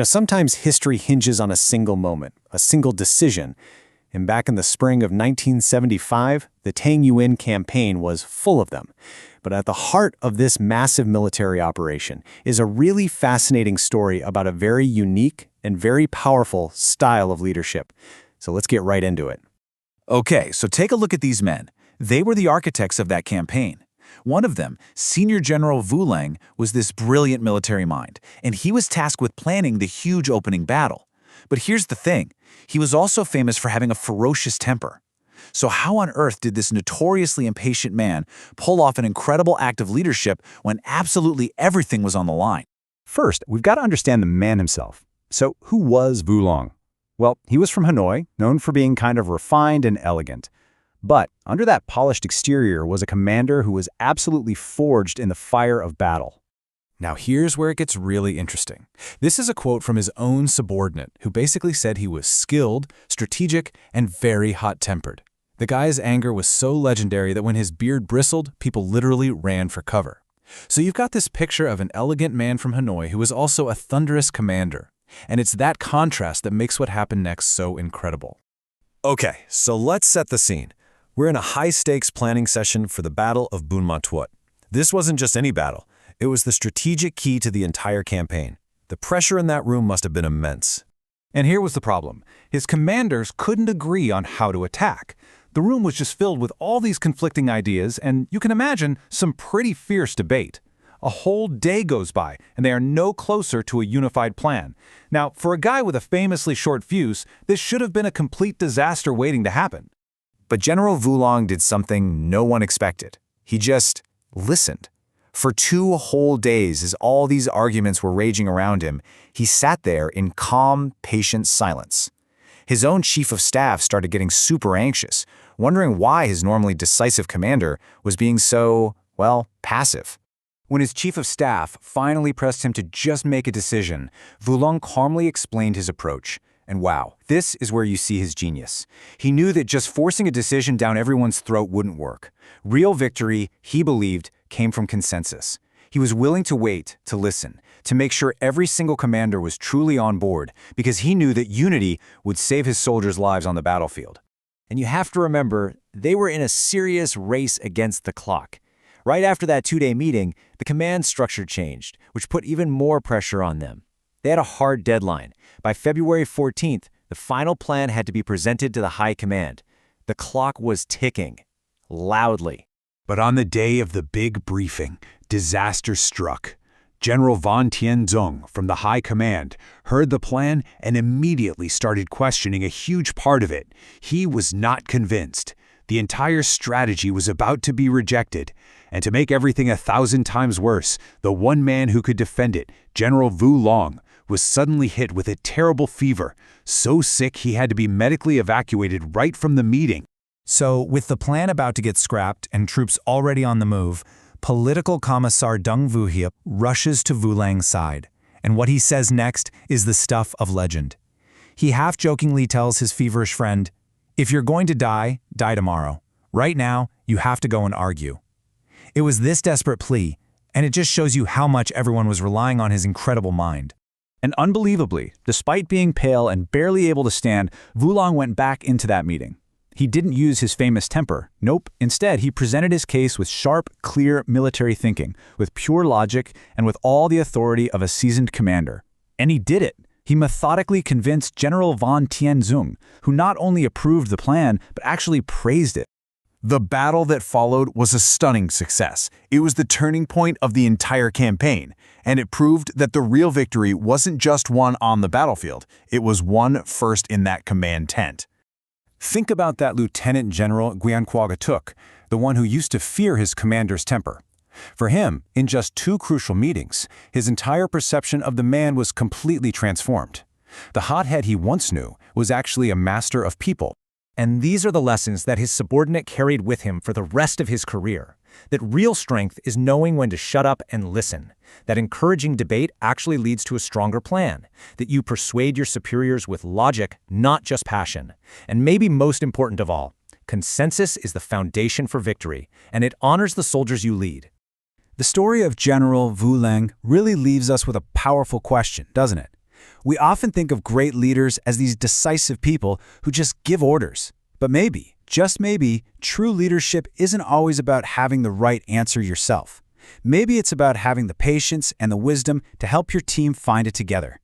Sometimes history hinges on a single moment, a single decision. And back in the spring of 1975, the Tay Nguyen campaign was full of them. But at the heart of this massive military operation is a really fascinating story about a very unique and very powerful style of leadership. So let's get right into it. Okay, so take a look at these men. They were the architects of that campaign. One of them, Senior General Vu Lang, was this brilliant military mind, and he was tasked with planning the huge opening battle. But here's the thing, he was also famous for having a ferocious temper. So how on earth did this notoriously impatient man pull off an incredible act of leadership when absolutely everything was on the line? First, we've got to understand the man himself. So who was Vu Lang? Well, he was from Hanoi, known for being kind of refined and elegant. But under that polished exterior was a commander who was absolutely forged in the fire of battle. Now here's where it gets really interesting. This is a quote from his own subordinate, who basically said he was skilled, strategic, and very hot-tempered. The guy's anger was so legendary that when his beard bristled, people literally ran for cover. So you've got this picture of an elegant man from Hanoi who was also a thunderous commander. And it's that contrast that makes what happened next so incredible. Okay, so let's set the scene. We're in a high-stakes planning session for the Battle of Buôn Ma Thuột. This wasn't just any battle. It was the strategic key to the entire campaign. The pressure in that room must have been immense. And here was the problem. His commanders couldn't agree on how to attack. The room was just filled with all these conflicting ideas, and you can imagine some pretty fierce debate. A whole day goes by, and they are no closer to a unified plan. Now, for a guy with a famously short fuse, this should have been a complete disaster waiting to happen. But General Vu Lang did something no one expected. He just listened. For 2 whole days, as all these arguments were raging around him, he sat there in calm, patient silence. His own chief of staff started getting super anxious, wondering why his normally decisive commander was being so, well, passive. When his chief of staff finally pressed him to just make a decision, Vu Lang calmly explained his approach. And wow, this is where you see his genius. He knew that just forcing a decision down everyone's throat wouldn't work. Real victory, he believed, came from consensus. He was willing to wait, to listen, to make sure every single commander was truly on board, because he knew that unity would save his soldiers' lives on the battlefield. And you have to remember, they were in a serious race against the clock. Right after that 2-day meeting, the command structure changed, which put even more pressure on them. They had a hard deadline. By February 14th, the final plan had to be presented to the high command. The clock was ticking, loudly. But on the day of the big briefing, disaster struck. General Van Tien Dung from the high command heard the plan and immediately started questioning a huge part of it. He was not convinced. The entire strategy was about to be rejected. And to make everything 1,000 times worse, the one man who could defend it, General Vu Lang, was suddenly hit with a terrible fever, so sick he had to be medically evacuated right from the meeting. So, with the plan about to get scrapped and troops already on the move, political commissar Dung Vu Hiep rushes to Vu Lang's side. And what he says next is the stuff of legend. He half-jokingly tells his feverish friend, "If you're going to die, die tomorrow. Right now, you have to go and argue." It was this desperate plea, and it just shows you how much everyone was relying on his incredible mind. And unbelievably, despite being pale and barely able to stand, Vu Lang went back into that meeting. He didn't use his famous temper. Nope. Instead, he presented his case with sharp, clear military thinking, with pure logic, and with all the authority of a seasoned commander. And he did it. He methodically convinced General Van Tien Dung, who not only approved the plan, but actually praised it. The battle that followed was a stunning success. It was the turning point of the entire campaign, and it proved that the real victory wasn't just won on the battlefield, it was won first in that command tent. Think about that Lieutenant General Nguyen Quoc Tuc, the one who used to fear his commander's temper. For him, in just 2 crucial meetings, his entire perception of the man was completely transformed. The hothead he once knew was actually a master of people. And these are the lessons that his subordinate carried with him for the rest of his career. That real strength is knowing when to shut up and listen. That encouraging debate actually leads to a stronger plan. That you persuade your superiors with logic, not just passion. And maybe most important of all, consensus is the foundation for victory, and it honors the soldiers you lead. The story of General Vu Lang really leaves us with a powerful question, doesn't it? We often think of great leaders as these decisive people who just give orders. But maybe, just maybe, true leadership isn't always about having the right answer yourself. Maybe it's about having the patience and the wisdom to help your team find it together.